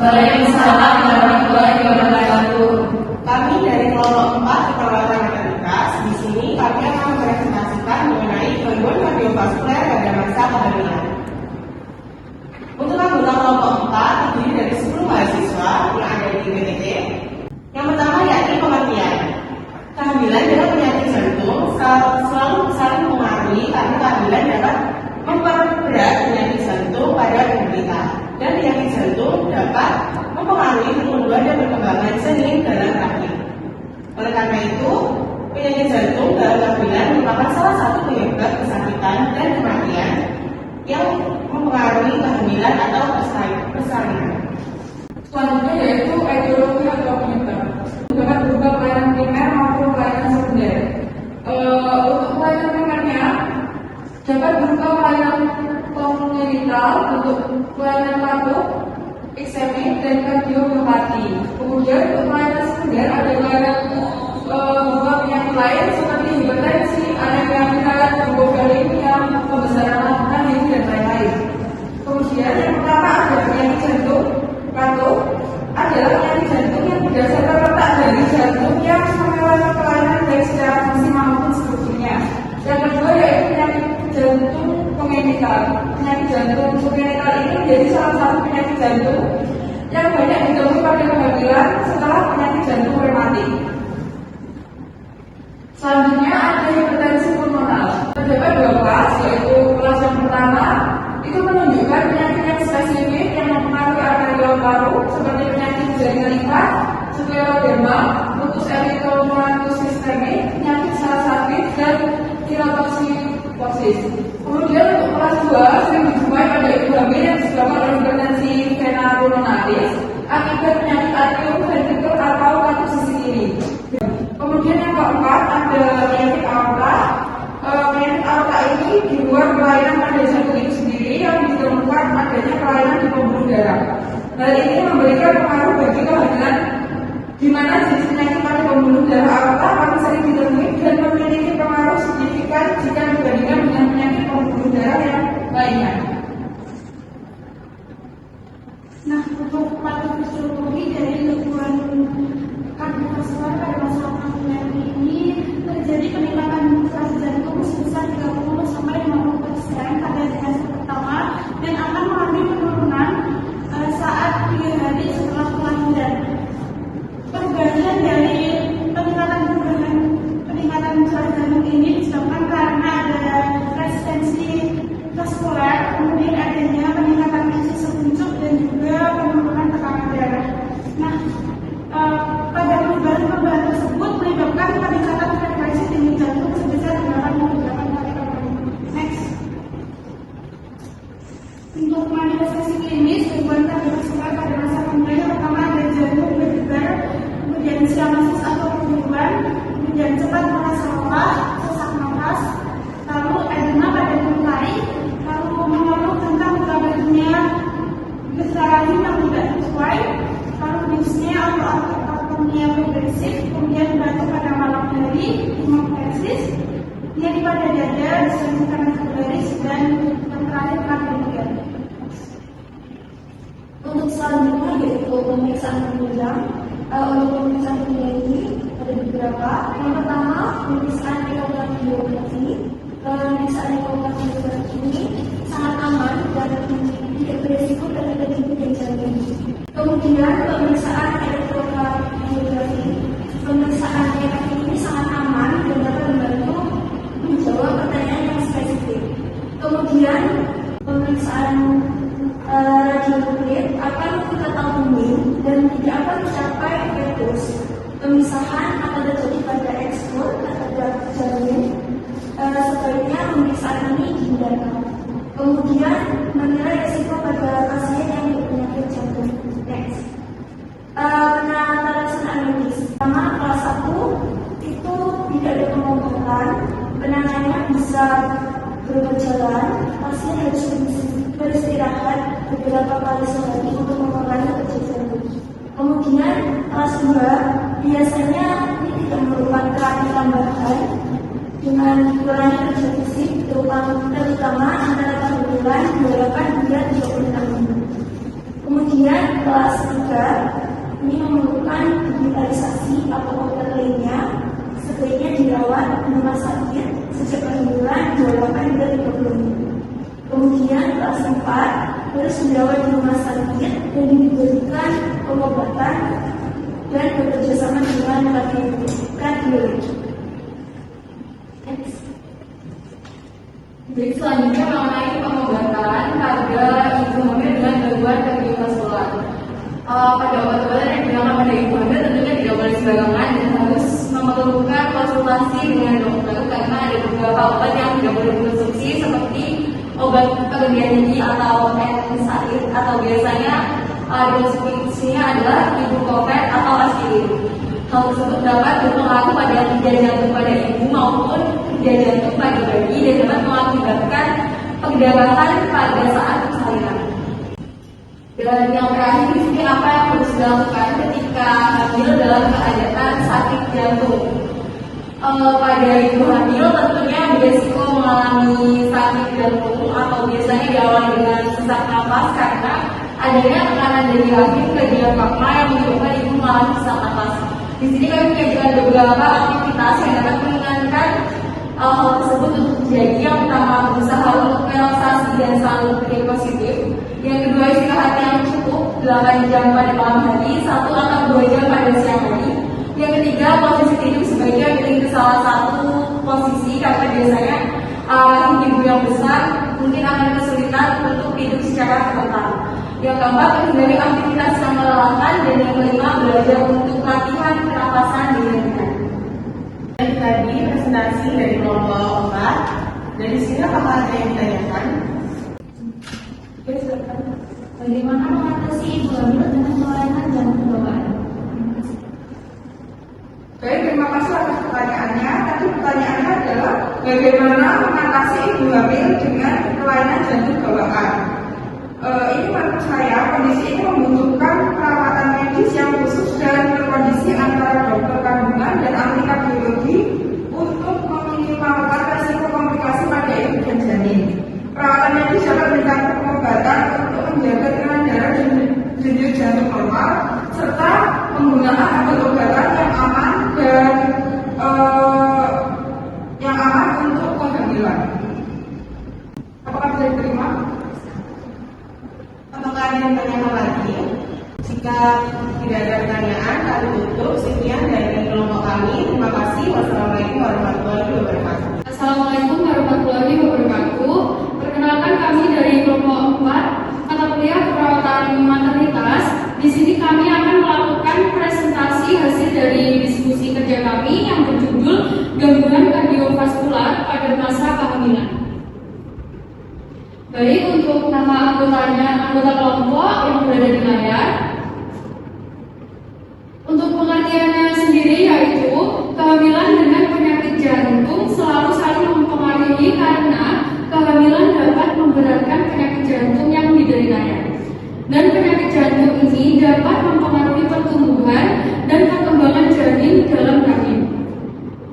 Waalaikumsalam warahmatullahi wabarakatuh. Kami dari kelompok 4 keperawatan matematika. Di sini kami akan mempresentasikan mengenai gangguan kardiovaskuler pada masa kehamilan. Untuk anggota kelompok 4 terdiri dari 10 mahasiswa yang ada di PTT. Yang pertama yakni pengertian. Kehamilan dalam penyakit jantung selalu saling mempengaruhi karena kehamilan dapat memperberat penyakit jantung pada penderita, dan penyakit jantung dapat mempengaruhi pertumbuhan dan perkembangan janin dalam rahim. Oleh karena itu, penyakit jantung dalam kehamilan merupakan salah satu penyebab kesakitan dan kematian yang mempengaruhi kehamilan atau persalinan. Selanjutnya yaitu etiologi atau penyebab. Dapat berupa pelayanan primer maupun pelayanan sekunder. Untuk pelayanan primernya dapat berupa pelayanan kongenital, untuk pelayanan latuk, eksemik, dan kardiomyopati. Kemudian untuk pelayanan sekunder ada pelayanan berupa penyakit lain seperti hipertensi, anemia meningkat, hipovolemia, pembesaran lambung, dan lain-lain. Kemudian yang pertama ada penyakit jantung. Latuk adalah penyakit jantung yang berdasarkan letak dari jantung yang melewati pelayanan baik secara fungsi maupun strukturnya. Yang kedua yaitu penyakit jantung kongenital. Penyakit jantung kongenital ini menjadi salah satu penyakit jantung yang banyak ditemui pada kehamilan setelah penyakit jantung rematik. Selanjutnya ada hipertensi pulmonal. Terdapat 2 kelas, yaitu kelas yang pertama itu menunjukkan penyakit yang spesifik yang mempengaruhi arteriol paru seperti penyakit jaringan limpa, skleroderma, lupus eritematosus sistemik, penyakit sel sakit, dan tirotoksikosis. Kemudian untuk kelas 2 sering dijumpai pada ibu hamil yang disebabkan oleh hipertensi vena pulmonaris akibat penyakit atrioventrikel atau katup sisi kiri. Kemudian yang keempat ada penyakit aorta. Penyakit aorta ini di luar pelayanan pada jantung itu sendiri yang ditemukan adanya pelayanan di pembuluh darah. Hal ini memberikan pengaruh bagi kehamilan, di mana jenis penyakit pada pembuluh darah aorta paling sering ditemui dan memiliki pengaruh signifikan jika dibandingkan dengan penyakit pembuluh darah yang lainnya. Nah, untuk patofisiologi dari gangguan kardiovaskuler pada masa kehamilan ini terjadi peningkatan keras jantung sebesar 30 sampai 50% pada trimester pertama dan akan mengalami penurunan saat 3 hari setelah kelahiran. Perubahan dari peningkatan keras jantung ini disebabkan karena ada resistensi vaskuler, kemudian adanya peningkatan tensi sekuncup dan juga penurunan tekanan darah. Nah, pada perubahan tersebut menyebabkan peningkatan frekuensi denyut jantung sebesar 88 kali per menit. Next. Untuk manifestasi klinis gangguan kardiovaskuler pada masa kehamilan yang pertama ada jantung berdebar, kemudian sianosis atau keguguran, kemudian cepat merasa lelah, sesak napas, lalu edema pada mulai, lalu mengeluh tentang kabarnya besar rahim yang tidak sesuai, lalu dyspnea atau aponia progresif, kemudian batuk pada malam hari, hemoptysis, nyeri pada dada, distensi kardiovaskulis, dan yang terakhir kardiomiopati. Untuk selanjutnya yaitu pemeriksaan penunjang. Untuk pemeriksaan penunjang ini ada beberapa. Yang pertama, pemeriksaan ekokardiografi. Pemeriksaan ekokardiografi ini sangat aman dan tidak beresiko terhadap jantung dan jantung. Kemudian pemeriksaan elektrokardiografi. Pemeriksaan EKG ini sangat aman dan dapat membantu menjawab pertanyaan yang spesifik. Kemudian pemeriksaan radiologis akan kita temui dan tidak akan mencapai fetus. Pemisahan akan terjadi pada ekspor terhadap janin. Sebaiknya pemeriksaan ini dihindarkan. Kemudian menilai risiko pada pasien yang berpenyakit jantung. Next. Pelaksanaan medis. Pertama, kelas 1 itu tidak ada pengobatan, penanganannya bisa berjalan, pasien harus beristirahat beberapa kali sehari untuk mengurangi kerja jantung. Kemudian kelas 2 biasanya ini tidak memerlukan terapi tambahan dengan kurangi kerja fisik, terutama antara 1 bulan, 28 hingga 36 minggu. Kemudian kelas 3 ini memerlukan digitalisasi atau obat lainnya, sebaiknya dirawat di rumah sakit sejak kehamilan 28 hingga 30 minggu. Kemudian kelas 4 harus dirawat di rumah sakit dan diberikan pengobatan dan bekerjasama dengan kardiologi. Jadi selanjutnya mengenai pengobatan pada ibu hamil dengan gangguan kardiovaskular. Pada obat-obatan yang digunakan pada ibu hamil tentunya tidak boleh sembarangan dan harus memerlukan konsultasi dengan dokter karena ada beberapa obat yang tidak boleh dikonsumsi seperti obat pengendalian nyeri atau NSAID atau biasanya dikonsumsinya adalah ibuprofen atau aspirin. Hal tersebut dapat berpengaruh pada kerja jantung pada ibu maupun kerja jantung pada bayi dan dapat mengakibatkan perdarahan pada saat persalinan. Dan yang terakhir di sini apa yang harus dilakukan ketika hamil dalam keadaan sakit jantung? Pada ibu hamil tentunya beresiko mengalami sakit jantung atau biasanya diawali dengan sesak nafas karena adanya tekanan dari rahim ke diafragma yang menyebabkan ibu mengalami sesak nafas. Di sini kami menyajikan beberapa aktivitas yang dapat meringankan hal tersebut untuk terjadi. Yang pertama, berusaha untuk relaksasi dan selalu berpikir positif. Yang kedua, istirahat yang cukup 8 jam pada malam hari, 1 atau 2 jam pada siang hari. Yang ketiga, posisi tidur sebaiknya pilih ke salah satu posisi karena biasanya ibu yang besar mungkin akan kesulitan untuk tidur secara terlentang. Yang keempat, menghindari aktivitas yang melelahkan, dan yang kelima, belajar untuk latihan pernapasan dengan benar. Dan tadi presentasi dari kelompok 4. Dari sini apakah ada yang ditanyakan? Bagaimana mengatasi ibu hamil dengan kelainan jantung bawaan? Baik, terima kasih atas pertanyaannya. Tadi pertanyaannya adalah bagaimana mengatasi ibu hamil dengan kelainan jantung bawaan. Ini menurut saya kondisi ini membutuhkan perawatan medis yang khusus dan berkondisi antara dokter kandungan dan ahli kardiologi untuk meminimalkan resiko komplikasi pada ibu dan janin. Perawatan medis dapat melibatkan pengobatan untuk menjaga tekanan darah dan denyut jantung normal serta penggunaan obat-obatan yang aman dan untuk kehamilan. Apakah bisa diterima? Apakah ada yang bertanya lagi? Jika tidak ada pertanyaan, kami tutup. Sekian dari kelompok kami. Terima kasih. Wassalamualaikum warahmatullahi wabarakatuh. Assalamualaikum warahmatullahi wabarakatuh. Perkenalkan kami dari kelompok 4 mata kuliah perawatan maternitas. Di sini kami akan melakukan presentasi hasil dari diskusi kerja kami yang berjudul gangguan kardiovaskular pada masa kehamilan. Baik, untuk nama anggota kelompok yang berada di layar. Untuk pengertiannya sendiri yaitu kehamilan dengan penyakit jantung selalu saling mempengaruhi karena kehamilan dapat memberatkan penyakit jantung yang dideritanya. Dan penyakit jantung ini dapat mempengaruhi pertumbuhan dan perkembangan janin dalam rahim.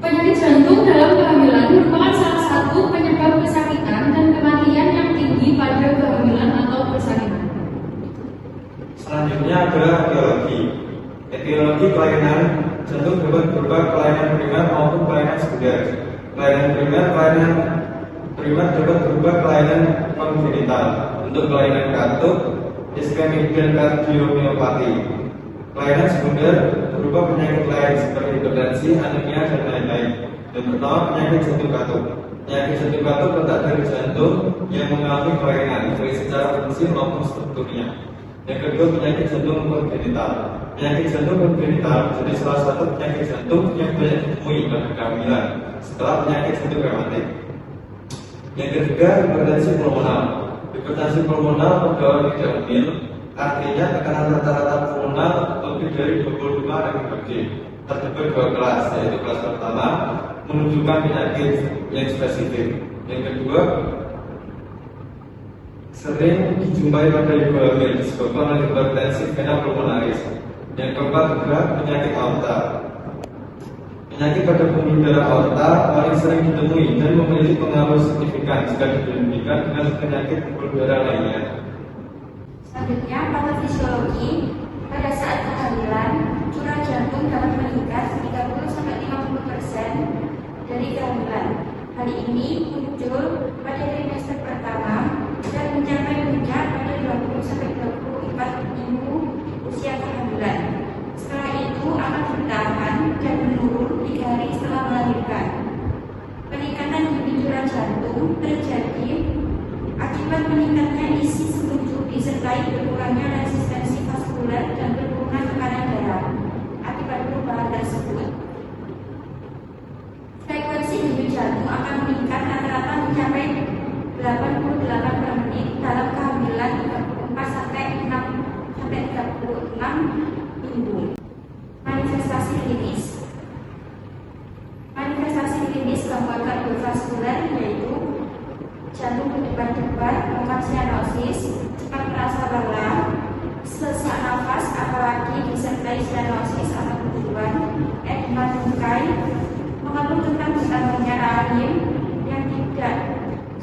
Penyakit jantung dalam kehamilan merupakan salah satu penyebab kesakitan dan kematian yang tinggi pada kehamilan atau persalinan. Selanjutnya adalah etiologi. Etiologi kelainan jantung dapat berupa kelainan primer maupun kelainan sekunder. Kelainan primer dapat berupa kelainan kongenital. Untuk kelainan katup, iskemik dan kardiomiopati. Kelainan sekunder berupa penyakit lain seperti hipertensi, anemia, dan lain-lain. Yang pertama, penyakit jantung katup. Penyakit jantung katup letak dari jantung yang mengalami kelainan baik secara fungsi maupun strukturnya. Yang kedua, penyakit jantung kongenital. Penyakit jantung kongenital jadi salah satu penyakit jantung yang banyak ditemui pada kehamilan setelah penyakit jantung reumatik. Yang ketiga, hipertensi pulmonal. Hipertensi pulmonal pada orang tidak hamil, artinya tekanan rata-rata pulmonal lebih dari 25 mmHg. Terdapat 2 kelas, yaitu kelas pertama menunjukkan penyakit yang spesifik. Yang kedua, sering dijumpai pada ibu hamil disebabkan oleh hipertensi vena pulmonaris. Yang keempat adalah penyakit aorta. Penyakit pada pembuluh darah aorta paling sering ditemui dan memiliki pengaruh signifikan jika dibandingkan dengan penyakit pembuluh darah lainnya. Selanjutnya, patofisiologi. Pada saat kehamilan, curah jantung dapat meningkat 30-50% dari kehamilan. Hal ini muncul pada trimester pertama dan mencapai puncak pada 20-24 minggu usia kehamilan. Setelah itu akan bertahan dan menurun 3 hari setelah melahirkan. Peningkatan dini curah jantung terjadi akibat meningkatnya isi seluruh disertai berkurangnya resistensi vaskuler dan penurunan tekanan darah. Akibat perubahan tersebut, frekuensi denyut jantung akan meningkat rata-rata mencapai 88 per menit dalam kehamilan 34-36 minggu. Manifestasi klinis gangguan kardiovaskuler yaitu jantung berdebar-debar, lemah sianosis, cepat merasa lelah, sesak nafas, apalagi disertai sianosis atau kebutuhan, edema tungkai, mengeluh tentang bertambahnya rahim yang tidak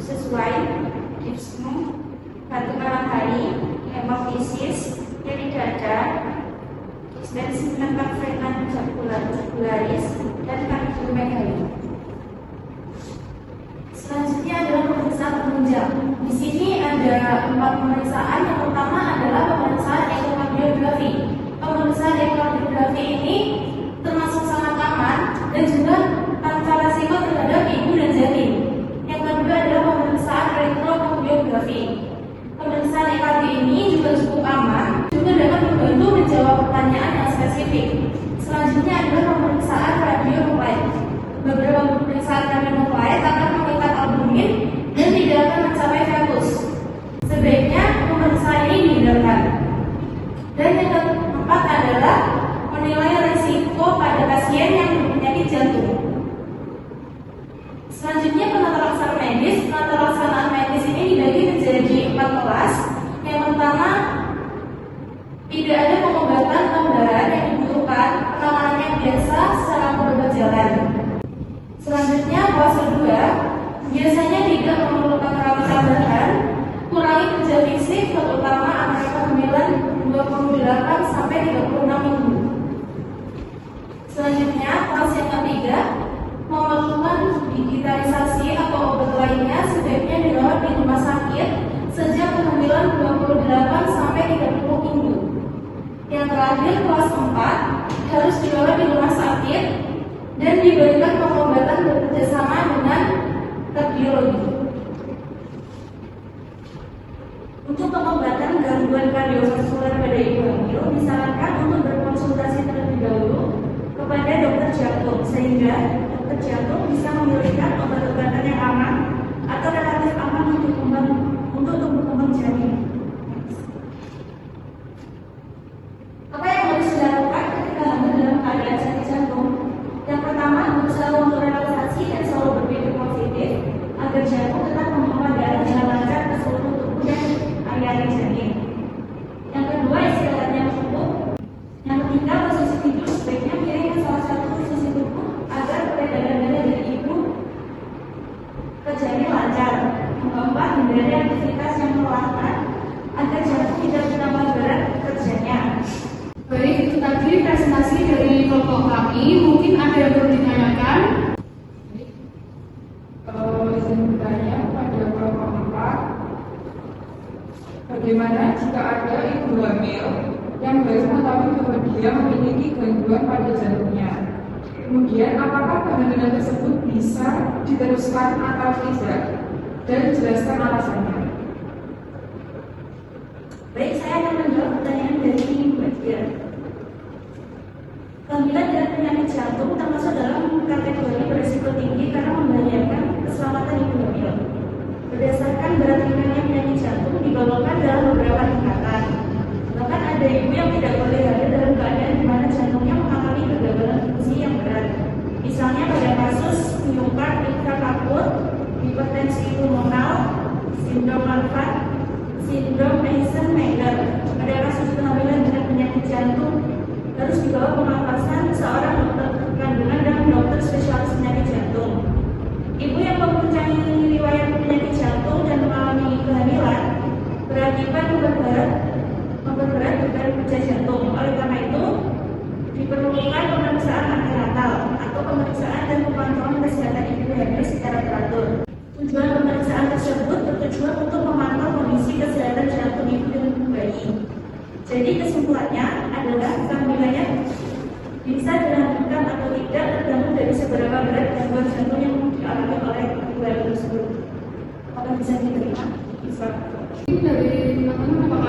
sesuai, dispnu, batuk malam hari, hemofisis, nyeri dada, distensi tempat vena jagularis, dan kardiomegali. Selanjutnya adalah pemeriksaan penunjang. Di sini ada 4 pemeriksaan. Yang pertama adalah pemeriksaan ekokardiografi. Pemeriksaan ekokardiografi ini termasuk sangat aman dan juga tanpa resiko terhadap ibu dan janin. Yang kedua adalah pemeriksaan retrokardiografi. Pemeriksaan EKG ini juga cukup aman, juga dapat membantu menjawab pertanyaan yang spesifik. Selanjutnya adalah pemeriksaan radionukleid. Beberapa pemeriksaan radionukleid akan mengikat albumin dan tidak akan mencapai fetus. Sebaiknya pemeriksaan ini dihindarkan. Dan yang keempat adalah menilai resiko pada pasien yang berpenyakit jantung. Selanjutnya penata laksana medis. Penata laksanaan medis ini dibagi menjadi 4 kelas. Yang pertama, tidak ada pengobatan tambahan yang dibutuhkan, penanganan yang biasa secara berobat jalan. Selanjutnya, kelas kedua, biasanya tidak memerlukan rawat tambahan, kurangi kerja fisik, terutama antara kehamilan 28 sampai 36 minggu. Selanjutnya, kelas yang ketiga, memerlukan digitalisasi atau obat lainnya sebaiknya dirawat di rumah sakit sejak kehamilan 28 sampai 30 minggu. Yang terakhir, kelas 4, harus dirawat di rumah sakit dan diberikan pengobatan bekerjasama dengan kardiologi. Untuk pengobatan gangguan kardiovaskuler pada ibu hamil, disarankan untuk berkonsultasi terlebih dahulu kepada dokter jantung sehingga dokter jantung bisa memberikan obat-obatan yang aman atau relatif aman untuk tumbuh kembang janin. Apa yang harus dilakukan ketika hamil dalam keadaan sakit jantung? Yang pertama, berusaha untuk relaksasi dan selalu berpikir positif agar jantung tetap memompa darah dengan lancar ke seluruh tubuh dan area janin. Yang kedua, istirahat yang cukup. Yang ketiga, posisi tidur sebaiknya miring ke salah satu posisi tubuh agar peredaran darah dari ibu ke janin lancar. Yang keempat, hindari aktivitas yang melelahkan agar jantung tidak bertambah berat kerjanya. Baik, itu tadi presentasi dari kelompok kami. Mungkin ada yang perlu ditanyakan. Izin bertanya pada kelompok 4, bagaimana jika ada ibu hamil yang baru mengetahui bahwa dia memiliki gangguan pada jantungnya? Kemudian, apakah kehamilan tersebut bisa diteruskan atau tidak? Dan jelaskan alasannya. Baik, saya akan menjawab pertanyaan dari Mbak Tia. Kehamilan dengan penyakit jantung termasuk dalam kategori berisiko tinggi karena membahayakan keselamatan ibu hamil. Berdasarkan berat ringannya penyakit jantung digolongkan dalam beberapa tingkatan. Bahkan ada ibu yang tidak boleh hamil dalam keadaan di mana jantungnya mengalami kegagalan fungsi yang berat. Misalnya pada kasus miokard infarkt, hipertensi pulmonal, sindrom Marfan, sindrom Eisenmenger. Pada kasus kehamilan dengan penyakit jantung harus dibawa pengawasan seorang dokter kandungan dan dokter spesialis penyakit jantung. Ibu yang mempunyai riwayat penyakit jantung dan mengalami kehamilan berakibat beban berat Jadi kesimpulannya adalah kehamilannya bisa dilanjutkan atau tidak tergantung dari seberapa berat gangguan jantung yang dialami oleh ibu bayi tersebut. Apakah bisa diterima? Bisa. Dari teman-teman apakah